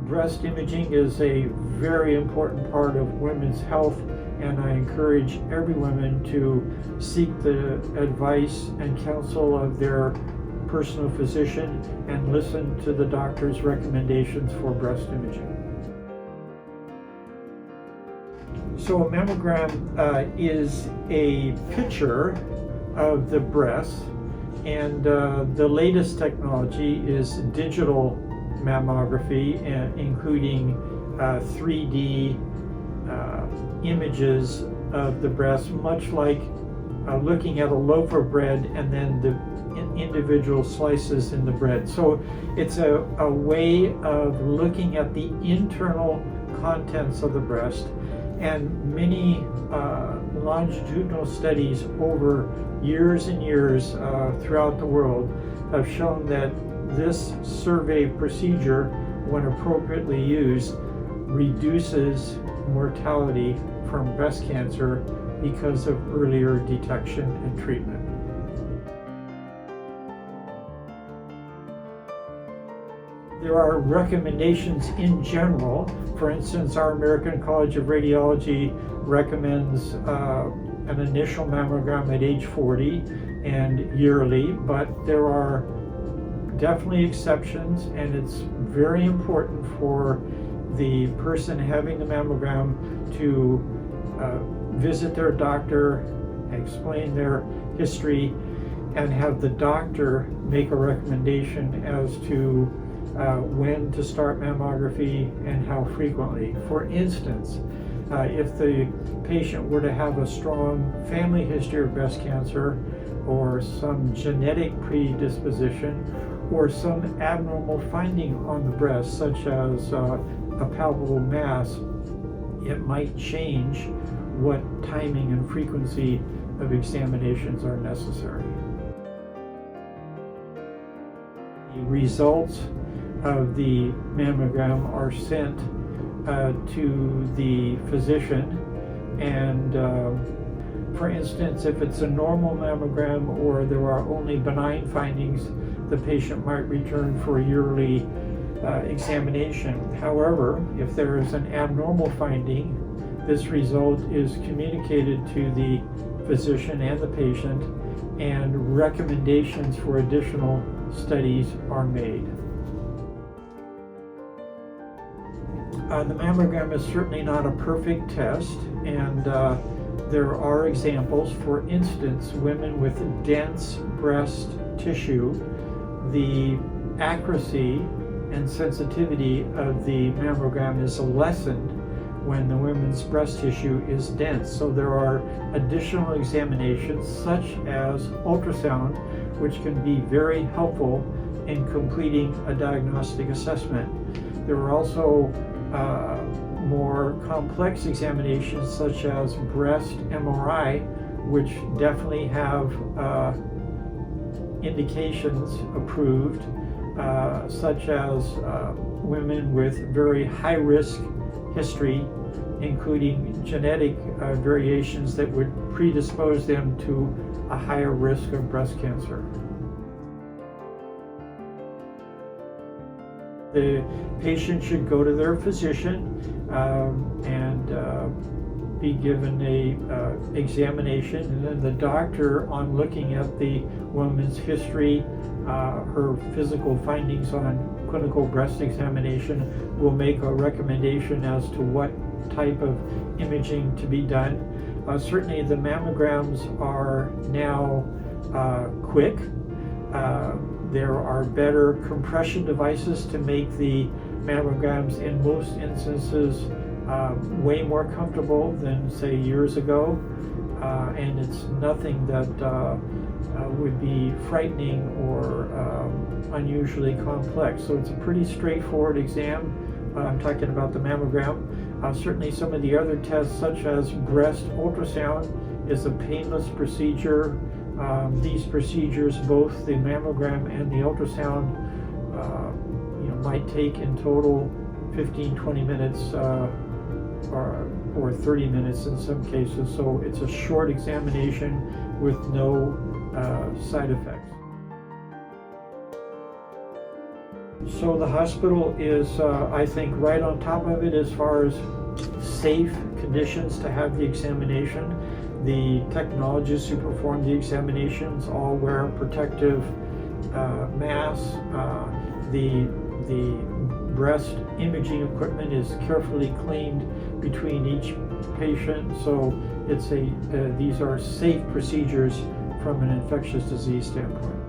Breast imaging is a very important part of women's health, and I encourage every woman to seek the advice and counsel of their personal physician and listen to the doctor's recommendations for breast imaging. So a mammogram is a picture of the breast, and the latest technology is digital mammography, including 3D images of the breast, much like looking at a loaf of bread and then the individual slices in the bread. So it's a way of looking at the internal contents of the breast, and many longitudinal studies over years and years throughout the world have shown that this survey procedure, when appropriately used, reduces mortality from breast cancer because of earlier detection and treatment. There are recommendations in general. For instance, our American College of Radiology recommends an initial mammogram at age 40 and yearly, but there are definitely exceptions, and it's very important for the person having the mammogram to visit their doctor, explain their history, and have the doctor make a recommendation as to when to start mammography and how frequently. For instance, if the patient were to have a strong family history of breast cancer, or some genetic predisposition, or some abnormal finding on the breast, such as a palpable mass, it might change what timing and frequency of examinations are necessary. The results of the mammogram are sent to the physician, and for instance, if it's a normal mammogram or there are only benign findings, the patient might return for a yearly examination. However, if there is an abnormal finding, this result is communicated to the physician and the patient, and recommendations for additional studies are made. The mammogram is certainly not a perfect test, and there are examples. For instance, women with dense breast tissue, the accuracy and sensitivity of the mammogram is lessened when the women's breast tissue is dense. So there are additional examinations, such as ultrasound, which can be very helpful in completing a diagnostic assessment. There are also more complex examinations, such as breast MRI, which definitely have indications approved, such as women with very high-risk history, including genetic variations that would predispose them to a higher risk of breast cancer. The patient should go to their physician and be given a examination, and then the doctor, on looking at the woman's history, her physical findings on clinical breast examination, will make a recommendation as to what type of imaging to be done. Certainly the mammograms are now quick. There are better compression devices to make the mammograms, in most instances, way more comfortable than, say, years ago, and it's nothing that would be frightening or unusually complex. So it's a pretty straightforward exam. I'm talking about the mammogram. Certainly some of the other tests, such as breast ultrasound, is a painless procedure. These procedures, both the mammogram and the ultrasound, might take in total 15-20 minutes or 30 minutes in some cases. So it's a short examination with no side effects. So the hospital is, I think, right on top of it as far as safe conditions to have the examination. The technologists who perform the examinations all wear protective masks. The breast imaging equipment is carefully cleaned between each patient, so these are safe procedures from an infectious disease standpoint.